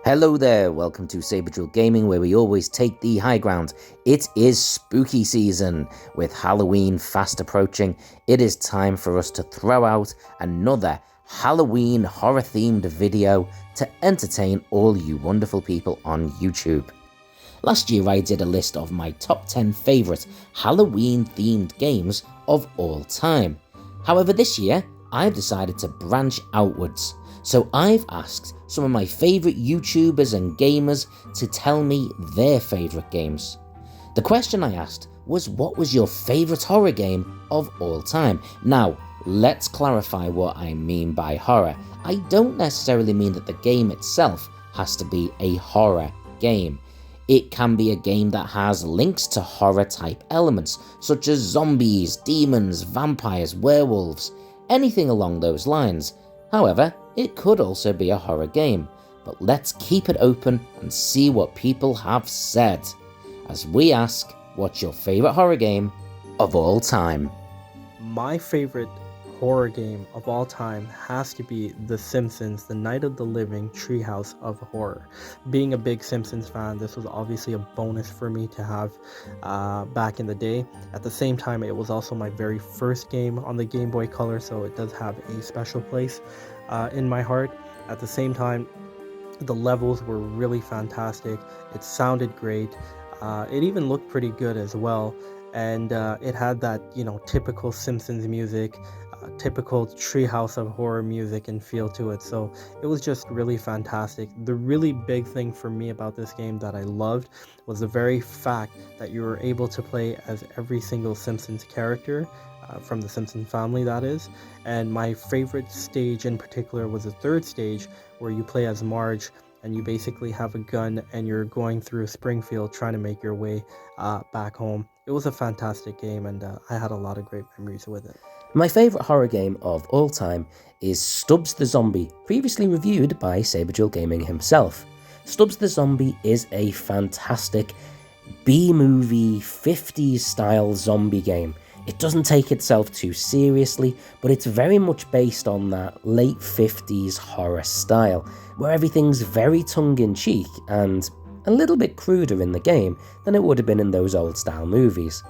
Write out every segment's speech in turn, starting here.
Hello there, welcome to Saberjewel Gaming, where we always take the high ground. It is spooky season. With Halloween fast approaching, it is time for us to throw out another Halloween horror-themed video to entertain all you wonderful people on YouTube. Last year I did a list of my top 10 favourite Halloween-themed games of all time. However, this year, I've decided to branch outwards. So I've asked some of my favourite YouTubers and gamers to tell me their favourite games. The question I asked was, what was your favourite horror game of all time? Now, let's clarify what I mean by horror. I don't necessarily mean that the game itself has to be a horror game. It can be a game that has links to horror type elements, such as zombies, demons, vampires, werewolves, anything along those lines. However, it could also be a horror game, but let's keep it open and see what people have said, as we ask, what's your favourite horror game of all time? My favorite horror game of all time has to be The Simpsons, The Night of the Living Treehouse of Horror. Being a big Simpsons fan, this was obviously a bonus for me to have back in the day. At the same time, it was also my very first game on the Game Boy Color, so it does have a special place in my heart. At the same time, the levels were really fantastic. It sounded great. It even looked pretty good as well. And it had that, typical Simpsons music, typical Treehouse of Horror music and feel to it. So it was just really fantastic. The really big thing for me about this game that I loved was the very fact that you were able to play as every single Simpsons character, from the Simpsons family, that is. And my favorite stage in particular was the third stage, where you play as Marge and you basically have a gun and you're going through Springfield trying to make your way back home. It was a fantastic game, and I had a lot of great memories with it. My favourite horror game of all time is Stubbs the Zombie, previously reviewed by Saberjewel Gaming himself. Stubbs the Zombie is a fantastic B-movie 50s style zombie game. It doesn't take itself too seriously, but it's very much based on that late 50s horror style, where everything's very tongue-in-cheek and a little bit cruder in the game than it would have been in those old style movies.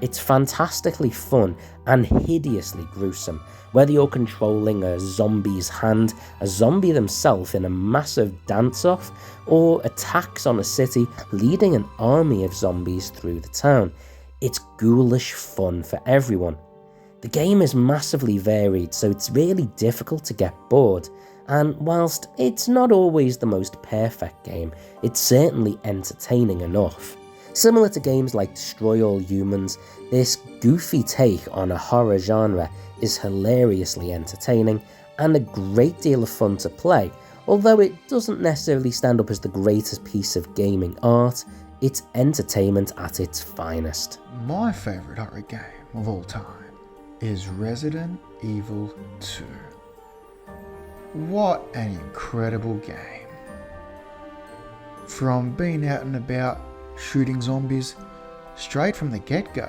It's fantastically fun and hideously gruesome, whether you're controlling a zombie's hand, a zombie themselves in a massive dance-off, or attacks on a city leading an army of zombies through the town. It's ghoulish fun for everyone. The game is massively varied, so it's really difficult to get bored, and whilst it's not always the most perfect game, it's certainly entertaining enough. Similar to games like Destroy All Humans, this goofy take on a horror genre is hilariously entertaining and a great deal of fun to play. Although it doesn't necessarily stand up as the greatest piece of gaming art, it's entertainment at its finest. My favourite horror game of all time is Resident Evil 2. What an incredible game. From being out and about shooting zombies straight from the get-go,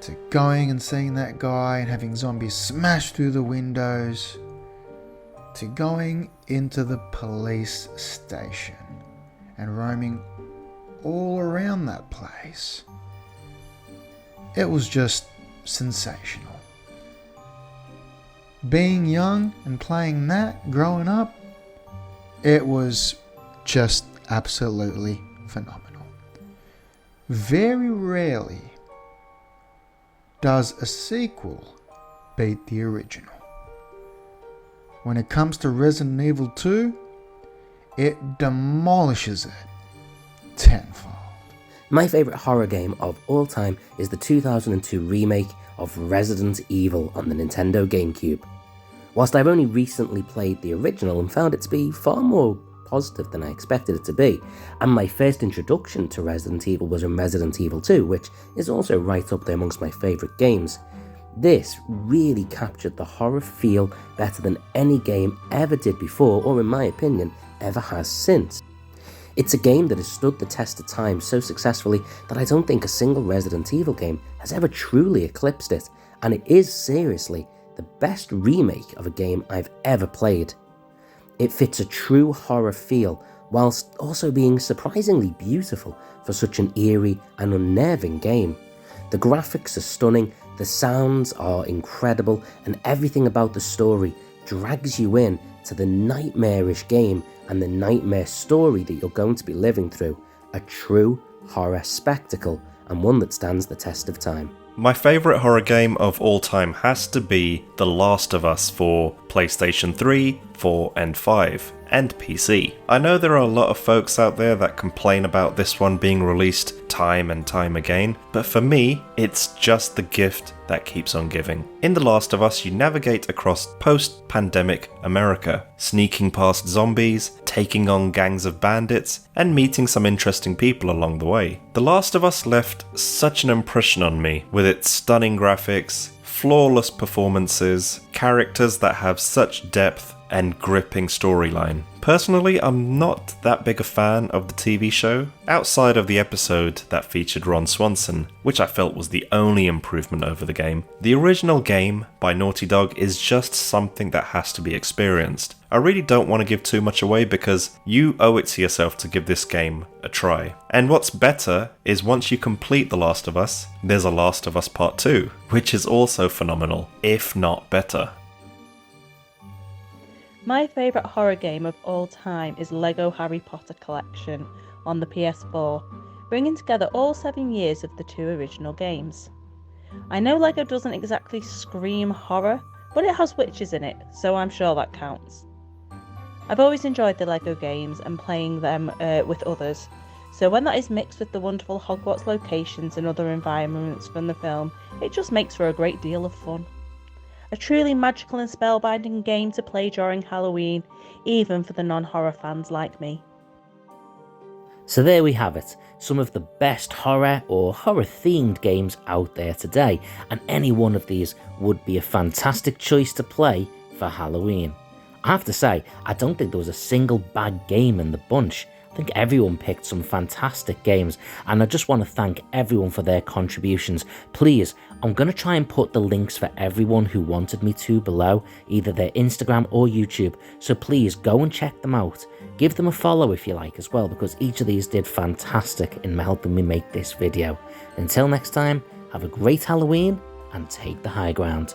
to going and seeing that guy and having zombies smash through the windows, to going into the police station and roaming all around that place. It was just sensational. Being young and playing that growing up, it was just absolutely phenomenal. Very rarely does a sequel beat the original. When it comes to Resident Evil 2, it demolishes it tenfold. My favourite horror game of all time is the 2002 remake of Resident Evil on the Nintendo GameCube. Whilst I've only recently played the original and found it to be far more positive than I expected it to be, and my first introduction to Resident Evil was in Resident Evil 2, which is also right up there amongst my favourite games, this really captured the horror feel better than any game ever did before, or in my opinion, ever has since. It's a game that has stood the test of time so successfully that I don't think a single Resident Evil game has ever truly eclipsed it, and it is seriously the best remake of a game I've ever played. It fits a true horror feel, whilst also being surprisingly beautiful for such an eerie and unnerving game. The graphics are stunning, the sounds are incredible, and everything about the story drags you in to the nightmarish game and the nightmare story that you're going to be living through. A true horror spectacle, and one that stands the test of time. My favourite horror game of all time has to be The Last of Us for PlayStation 3, 4 and 5, and PC. I know there are a lot of folks out there that complain about this one being released time and time again, but for me, it's just the gift that keeps on giving. In The Last of Us, you navigate across post-pandemic America, sneaking past zombies, taking on gangs of bandits, and meeting some interesting people along the way. The Last of Us left such an impression on me with its stunning graphics, flawless performances, characters that have such depth and gripping storyline. Personally, I'm not that big a fan of the TV show, outside of the episode that featured Ron Swanson, which I felt was the only improvement over the game. The original game by Naughty Dog is just something that has to be experienced. I really don't want to give too much away because you owe it to yourself to give this game a try. And what's better is once you complete The Last of Us, there's a Last of Us Part 2, which is also phenomenal, if not better. My favourite horror game of all time is LEGO Harry Potter Collection on the PS4, bringing together all 7 years of the 2 original games. I know LEGO doesn't exactly scream horror, but it has witches in it, so I'm sure that counts. I've always enjoyed the LEGO games and playing them with others, so when that is mixed with the wonderful Hogwarts locations and other environments from the film, it just makes for a great deal of fun. A truly magical and spellbinding game to play during Halloween, even for the non-horror fans like me. So there we have it, some of the best horror or horror-themed games out there today, and any one of these would be a fantastic choice to play for Halloween. I have to say, I don't think there was a single bad game in the bunch. I think everyone picked some fantastic games, and I just want to thank everyone for their contributions. Please, I'm going to try and put the links for everyone who wanted me to below, either their Instagram or YouTube, so please go and check them out. Give them a follow if you like as well, because each of these did fantastic in helping me make this video. Until next time, have a great Halloween and take the high ground.